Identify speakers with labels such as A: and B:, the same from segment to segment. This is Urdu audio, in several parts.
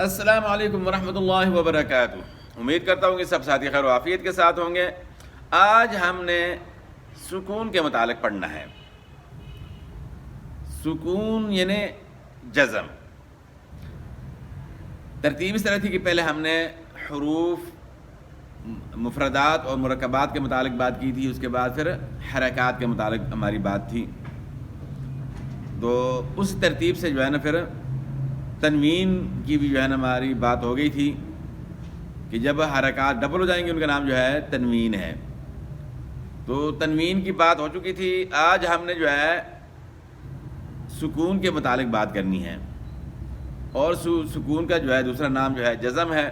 A: السلام علیکم ورحمۃ اللہ وبرکاتہ۔ امید کرتا ہوں کہ سب ساتھی خیر و عافیت کے ساتھ ہوں گے۔ آج ہم نے سکون کے متعلق پڑھنا ہے۔ سکون یعنی جزم۔ ترتیب اس طرح تھی کہ پہلے ہم نے حروف، مفردات اور مرکبات کے متعلق بات کی تھی، اس کے بعد پھر حرکات کے متعلق ہماری بات تھی۔ تو اس ترتیب سے جو ہے نا پھر تنوین کی بھی جو ہے نا ہماری بات ہو گئی تھی کہ جب حرکات ڈبل ہو جائیں گے ان کا نام جو ہے تنوین ہے۔ تو تنوین کی بات ہو چکی تھی۔ آج ہم نے جو ہے سکون کے متعلق بات کرنی ہے، اور سکون کا جو ہے دوسرا نام جو ہے جزم ہے۔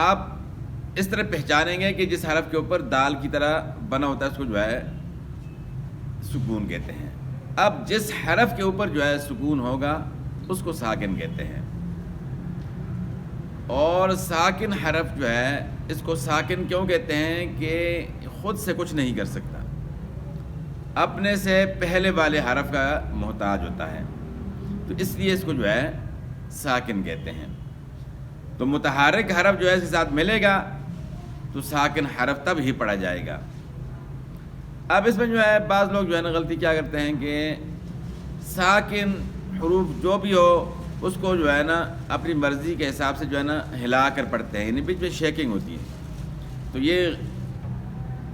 A: آپ اس طرح پہچانیں گے کہ جس حرف کے اوپر دال کی طرح بنا ہوتا ہے اس کو جو ہے سکون کہتے ہیں۔ اب جس حرف کے اوپر جو ہے سکون ہوگا اس کو ساکن کہتے ہیں، اور ساکن حرف جو ہے اس کو ساکن کیوں کہتے ہیں کہ خود سے کچھ نہیں کر سکتا، اپنے سے پہلے والے حرف کا محتاج ہوتا ہے، تو اس لیے اس کو جو ہے ساکن کہتے ہیں۔ تو متحرک حرف جو ہے اس کے ساتھ ملے گا تو ساکن حرف تب ہی پڑھا جائے گا۔ اب اس میں جو ہے بعض لوگ جو ہے نا غلطی کیا کرتے ہیں کہ ساکن حروف جو بھی ہو اس کو جو ہے نا اپنی مرضی کے حساب سے جو ہے نا ہلا کر پڑھتے ہیں، یعنی بیچ میں شیکنگ ہوتی ہے۔ تو یہ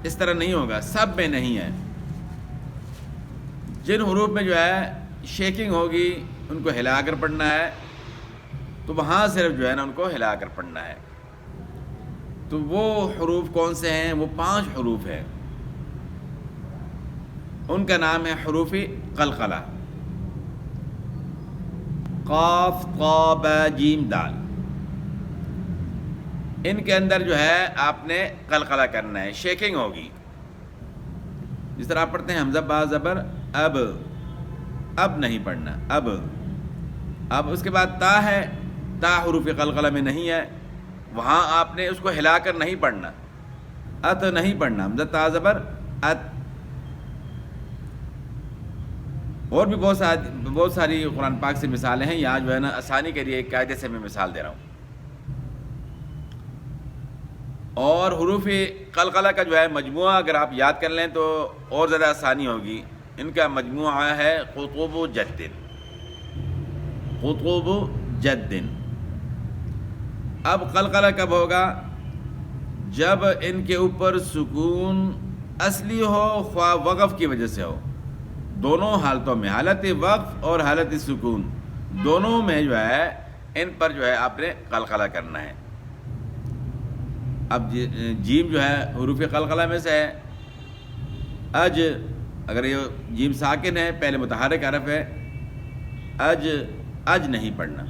A: اس طرح نہیں ہوگا، سب میں نہیں ہے۔ جن حروف میں جو ہے شیکنگ ہوگی ان کو ہلا کر پڑھنا ہے، تو وہاں صرف جو ہے نا ان کو ہلا کر پڑھنا ہے۔ تو وہ حروف کون سے ہیں؟ وہ 5 حروف ہیں، ان کا نام ہے حروف قلقلہ: قاف، طا، با، جیم، دال۔ ان کے اندر جو ہے آپ نے قلقلہ کرنا ہے، شیکنگ ہوگی۔ جس طرح آپ پڑھتے ہیں حمزہ با زبر اب نہیں پڑھنا، اب اس کے بعد تا ہے، تا حروف قلقلہ میں نہیں ہے، وہاں آپ نے اس کو ہلا کر نہیں پڑھنا، ات نہیں پڑھنا، حمزہ تا زبر ات۔ اور بھی بہت ساری قرآن پاک سے مثالیں ہیں، یہاں جو ہے نا آسانی کے لیے ایک قاعدے سے میں مثال دے رہا ہوں۔ اور حروف قلقلہ کا جو ہے مجموعہ اگر آپ یاد کر لیں تو اور زیادہ آسانی ہوگی۔ ان کا مجموعہ ہے قطب جد۔ قطب جد۔ اب قلقلہ کب ہوگا؟ جب ان کے اوپر سکون اصلی ہو، خواہ وقف کی وجہ سے ہو، دونوں حالتوں میں، حالت وقف اور حالت سکون، دونوں میں جو ہے ان پر جو ہے آپ نے قلقلہ کرنا ہے۔ اب جیم جو ہے حروف قلقلہ میں سے ہے۔ اج، اگر یہ جیم ساکن ہے، پہلے متحرک حرف ہے، اج نہیں پڑھنا۔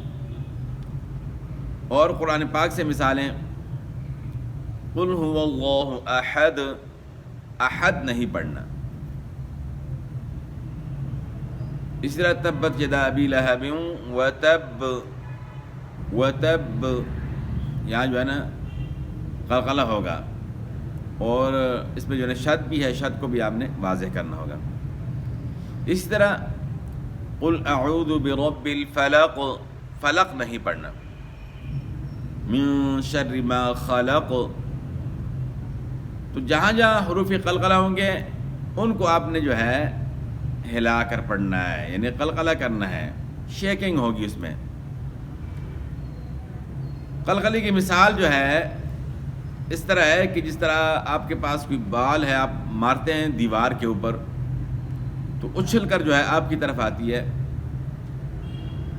A: اور قرآن پاک سے مثالیں: قل هو اللہ احد، احد نہیں پڑھنا۔ اسی طرح تبت یدا ابی لہب وتب، یہاں جو ہے نا قلقلہ ہوگا، اور اس میں جو ہے شد بھی ہے، شد کو بھی آپ نے واضح کرنا ہوگا۔ اسی طرح قل اعوذ برب الفلق، فلق نہیں پڑھنا۔ من شر ما خلق، تو جہاں جہاں حروف قلقلہ ہوں گے ان کو آپ نے جو ہے ہلا کر پڑھنا ہے، یعنی قلقلہ کرنا ہے، شیکنگ ہوگی اس میں۔ قلقلے کی مثال جو ہے اس طرح ہے کہ جس طرح آپ کے پاس کوئی بال ہے، آپ مارتے ہیں دیوار کے اوپر تو اچھل کر جو ہے آپ کی طرف آتی ہے،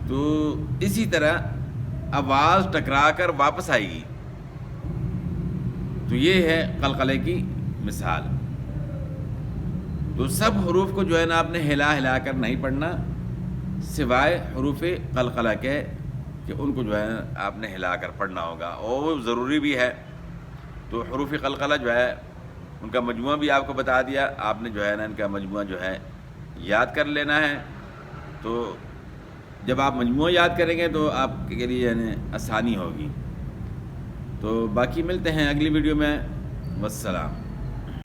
A: تو اسی طرح آواز ٹکرا کر واپس آئے گی۔ تو یہ ہے قلقلے کی مثال۔ تو سب حروف کو جو ہے نا آپ نے ہلا کر نہیں پڑھنا، سوائے حروف قلقلہ کے، کہ ان کو جو ہے آپ نے ہلا کر پڑھنا ہوگا، اور وہ ضروری بھی ہے۔ تو حروف قلقلہ جو ہے ان کا مجموعہ بھی آپ کو بتا دیا، آپ نے جو ہے نا ان کا مجموعہ جو ہے یاد کر لینا ہے۔ تو جب آپ مجموعہ یاد کریں گے تو آپ کے لیے یعنی آسانی ہوگی۔ تو باقی ملتے ہیں اگلی ویڈیو میں۔ والسلام۔